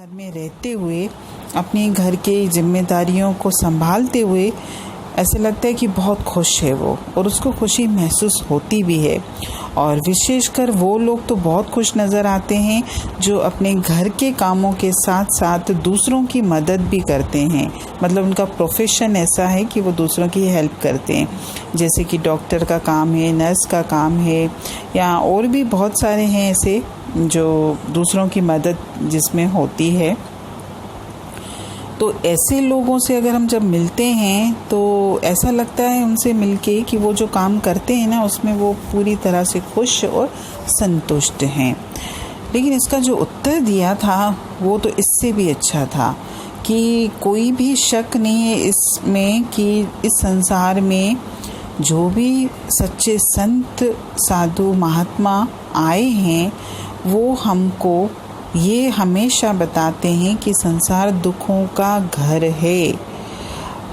घर में रहते हुए अपने घर के जिम्मेदारियों को संभालते हुए ऐसे लगता है कि बहुत खुश है वो, और उसको खुशी महसूस होती भी है। और विशेषकर वो लोग तो बहुत खुश नज़र आते हैं जो अपने घर के कामों के साथ साथ दूसरों की मदद भी करते हैं। मतलब उनका प्रोफेशन ऐसा है कि वो दूसरों की हेल्प करते हैं, जैसे कि डॉक्टर का काम है, नर्स का काम है, या और भी बहुत सारे हैं ऐसे जो दूसरों की मदद जिसमें होती है। तो ऐसे लोगों से अगर हम जब मिलते हैं तो ऐसा लगता है उनसे मिलके कि वो जो काम करते हैं ना उसमें वो पूरी तरह से खुश और संतुष्ट हैं। लेकिन इसका जो उत्तर दिया था वो तो इससे भी अच्छा था कि कोई भी शक नहीं है इसमें कि इस संसार में जो भी सच्चे संत साधु महात्मा आए हैं वो हमको ये हमेशा बताते हैं कि संसार दुखों का घर है।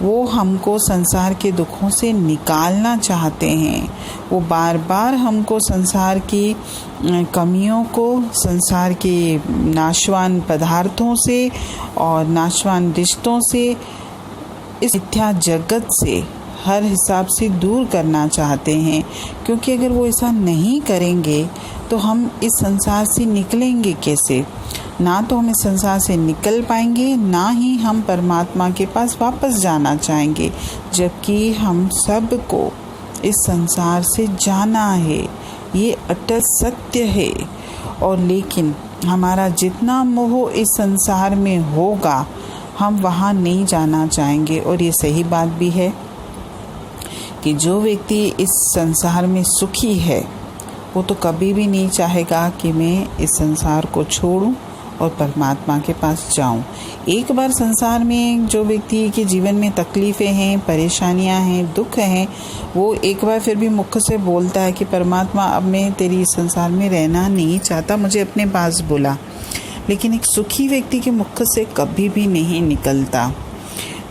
वो हमको संसार के दुखों से निकालना चाहते हैं। वो बार बार हमको संसार की कमियों को, संसार के नाशवान पदार्थों से और नाशवान रिश्तों से, इस मिथ्या जगत से हर हिसाब से दूर करना चाहते हैं। क्योंकि अगर वो ऐसा नहीं करेंगे तो हम इस संसार से निकलेंगे कैसे? ना तो हम इस संसार से निकल पाएंगे, ना ही हम परमात्मा के पास वापस जाना चाहेंगे, जबकि हम सबको इस संसार से जाना है। ये अटल सत्य है। और लेकिन हमारा जितना मोह इस संसार में होगा हम वहाँ नहीं जाना चाहेंगे। और ये सही बात भी है कि जो व्यक्ति इस संसार में सुखी है वो तो कभी भी नहीं चाहेगा कि मैं इस संसार को छोड़ूं और परमात्मा के पास जाऊं। एक बार संसार में जो व्यक्ति के जीवन में तकलीफ़ें हैं, परेशानियां हैं, दुख हैं, वो एक बार फिर भी मुख से बोलता है कि परमात्मा अब मैं तेरी इस संसार में रहना नहीं चाहता, मुझे अपने पास बुला। लेकिन एक सुखी व्यक्ति के मुख से कभी भी नहीं निकलता।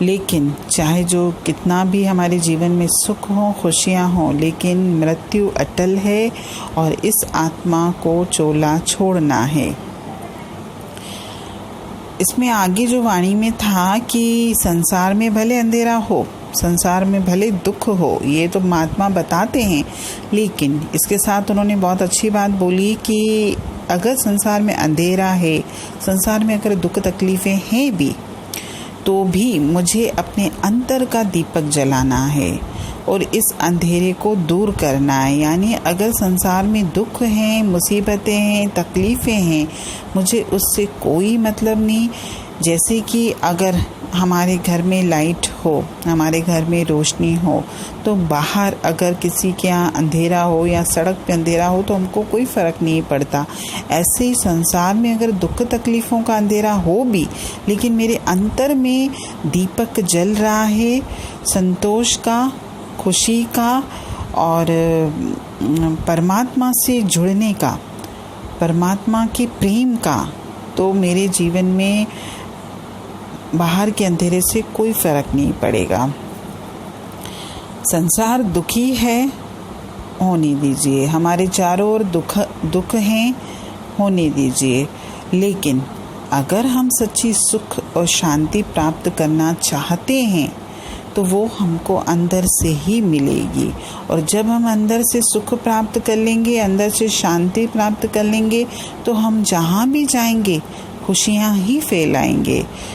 लेकिन चाहे जो कितना भी हमारे जीवन में सुख हो, खुशियाँ हों, लेकिन मृत्यु अटल है और इस आत्मा को चोला छोड़ना है। इसमें आगे जो वाणी में था कि संसार में भले अंधेरा हो, संसार में भले दुख हो, ये तो महात्मा बताते हैं, लेकिन इसके साथ उन्होंने बहुत अच्छी बात बोली कि अगर संसार में अंधेरा है, संसार में अगर दुख तकलीफ़ें हैं भी, तो भी मुझे अपने अंतर का दीपक जलाना है और इस अंधेरे को दूर करना है। यानी अगर संसार में दुख हैं, मुसीबतें हैं, तकलीफ़ें हैं, मुझे उससे कोई मतलब नहीं। जैसे कि अगर हमारे घर में लाइट हो, हमारे घर में रोशनी हो, तो बाहर अगर किसी के यहाँ अंधेरा हो या सड़क पे अंधेरा हो तो हमको कोई फ़र्क नहीं पड़ता। ऐसे ही संसार में अगर दुख तकलीफ़ों का अंधेरा हो भी, लेकिन मेरे अंतर में दीपक जल रहा है संतोष का, खुशी का और परमात्मा से जुड़ने का, परमात्मा के प्रेम का, तो मेरे जीवन में बाहर के अंधेरे से कोई फ़र्क नहीं पड़ेगा। संसार दुखी है, होने दीजिए। हमारे चारों ओर दुख हैं, होने दीजिए। लेकिन अगर हम सच्ची सुख और शांति प्राप्त करना चाहते हैं तो वो हमको अंदर से ही मिलेगी। और जब हम अंदर से सुख प्राप्त कर लेंगे, अंदर से शांति प्राप्त कर लेंगे, तो हम जहाँ भी जाएंगे खुशियाँ ही फैलाएंगे।